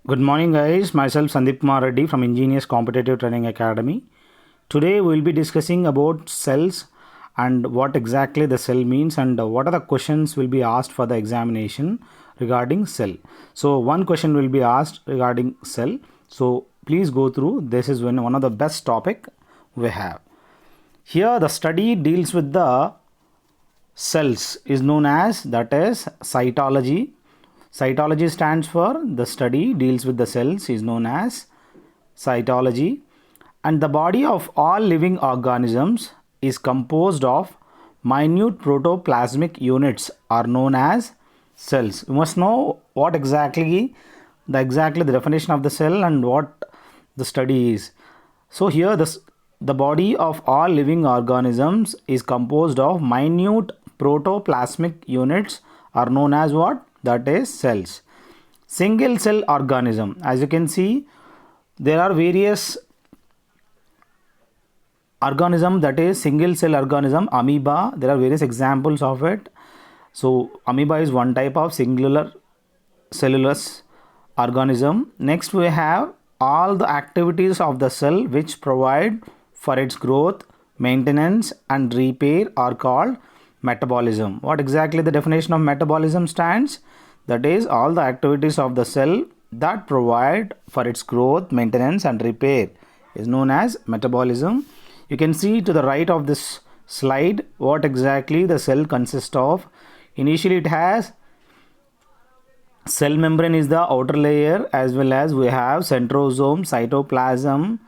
Good morning, guys. Myself Sandeep Kumar Reddy from Ingenious Competitive Training Academy. Today, we will be discussing about cells and what exactly the cell means and what are the questions will be asked for the examination regarding cell. So, one question will be asked regarding cell. So, please go through. This is one of the best topic we have. Here, the study deals with the cells is known as that is cytology. Cytology stands for the study deals with the cells is known as cytology, and the body of all living organisms is composed of minute protoplasmic units are known as cells. You must know what exactly the definition of the cell and what the study is. So here the body of all living organisms is composed of minute protoplasmic units are known as what? That is cells. Single cell organism. As you can see, there are various organism that is single cell organism. Amoeba, there are various examples of it. So amoeba is one type of singular cellulose organism. Next we have all the activities of the cell which provide for its growth, maintenance and repair are called metabolism. What exactly the definition of metabolism stands? That is all the activities of the cell that provide for its growth, maintenance and repair is known as metabolism. You can see to the right of this slide what exactly the cell consists of. Initially it has cell membrane is the outer layer, as well as we have centrosome, cytoplasm,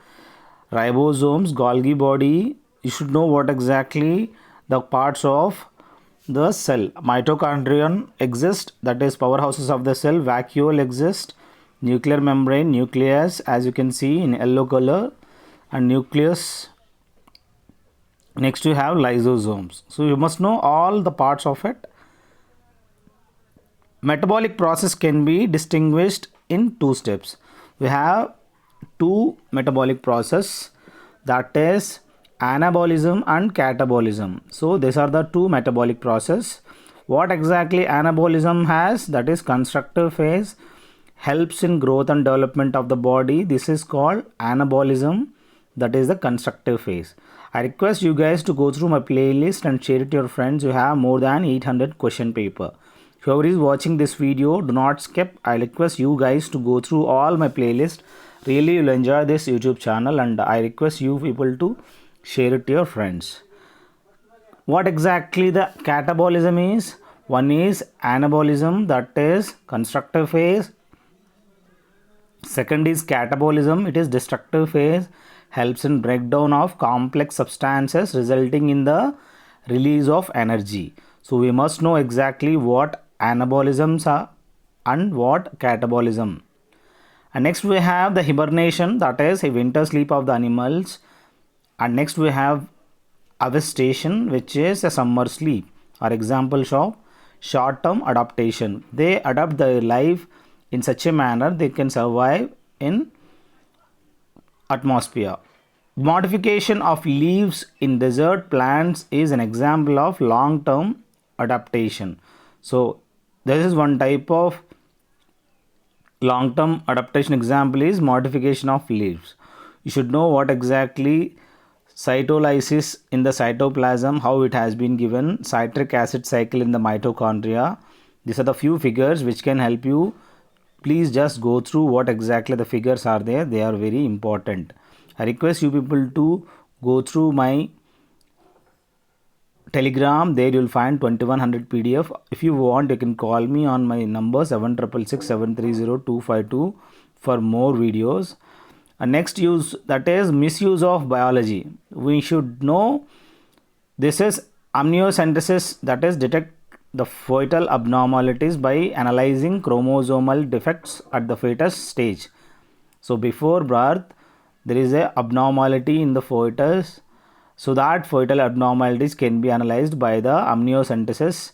ribosomes, Golgi body. You should know what exactly the parts of the cell. Mitochondrion exist, that is powerhouses of the cell. Vacuole exist, nuclear membrane, nucleus as you can see in yellow color, and nucleus. Next you have lysosomes. So you must know all the parts of it. Metabolic process can be distinguished in two steps. We have two metabolic process, that is anabolism and catabolism. So these are the two metabolic process. What exactly anabolism has? That is constructive phase, helps in growth and development of the body. This is called anabolism, that is the constructive phase. I request you guys to go through my playlist and share it to your friends. You have more than 800 question paper. Whoever is watching this video, do not skip. I request you guys to go through all my playlist. Really you'll enjoy this YouTube channel, and I request you people to share it to your friends. What exactly the catabolism is? One is anabolism, that is constructive phase. Second is catabolism, it is destructive phase, helps in breakdown of complex substances resulting in the release of energy. So we must know exactly what anabolisms are and what catabolism. And next we have the hibernation, that is a winter sleep of the animals. And next we have avestation, which is a summer sleep, are examples of short term adaptation. They adapt their life in such a manner they can survive in atmosphere. Modification of leaves in desert plants is an example of long term adaptation. So this is one type of long term adaptation. Example is modification of leaves. You should know what exactly cytolysis in the cytoplasm, how it has been given, citric acid cycle in the mitochondria. These are the few figures which can help you. Please just go through what exactly the figures are there. They are very important. I request you people to go through my Telegram. There you'll find 2100 PDF. If you want, you can call me on my number 766730 for more videos. Next use, that is misuse of biology. We should know this is amniocentesis, that is detect the fetal abnormalities by analyzing chromosomal defects at the fetus stage. So before birth there is a abnormality in the fetus, so that fetal abnormalities can be analyzed by the amniocentesis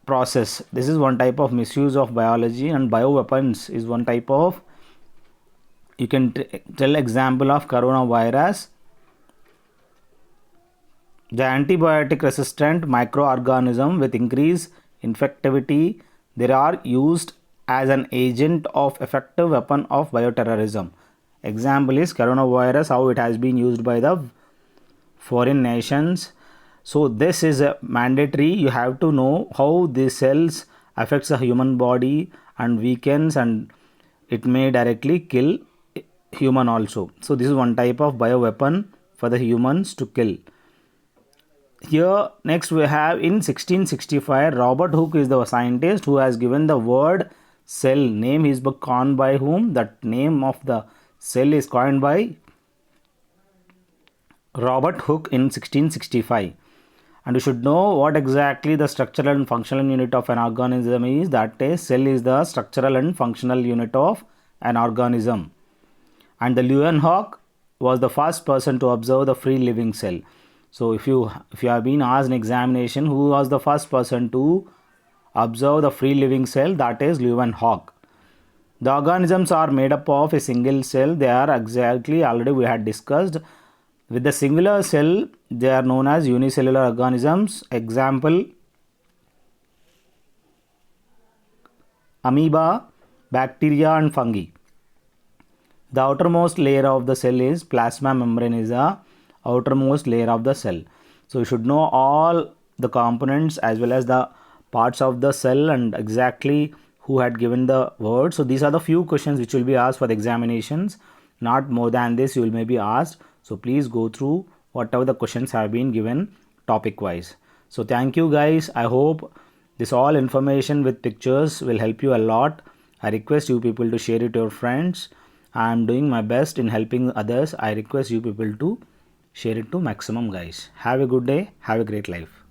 process. This is one type of misuse of biology. And bioweapons is one type of, you can tell example of coronavirus. The antibiotic resistant microorganism with increased infectivity, they are used as an agent of effective weapon of bioterrorism. Example is coronavirus, how it has been used by the foreign nations. So this is a mandatory. You have to know how these cells affects the human body and weakens, and it may directly kill human also. So this is one type of bioweapon for the humans to kill. Here next we have in 1665 Robert Hooke is the scientist who has given the word cell name. His book coined by whom? That name of the cell is coined by Robert Hooke in 1665. And you should know what exactly the structural and functional unit of an organism is. That is, cell is the structural and functional unit of an organism. And the Leeuwenhoek was the first person to observe the free living cell. So if you have been asked in examination who was the first person to observe the free living cell, that is Leeuwenhoek. The organisms are made up of a single cell. They are exactly already we had discussed. With the singular cell, they are known as unicellular organisms. Example, amoeba, bacteria and fungi. The outermost layer of the cell is plasma membrane is the outermost layer of the cell. So you should know all the components as well as the parts of the cell and exactly who had given the word. So these are the few questions which will be asked for the examinations. Not more than this you will may be asked. So please go through whatever the questions have been given topic wise. So thank you guys. I hope this all information with pictures will help you a lot. I request you people to share it to your friends. I am doing my best in helping others. I request you people to share it to maximum guys. Have a good day. Have a great life.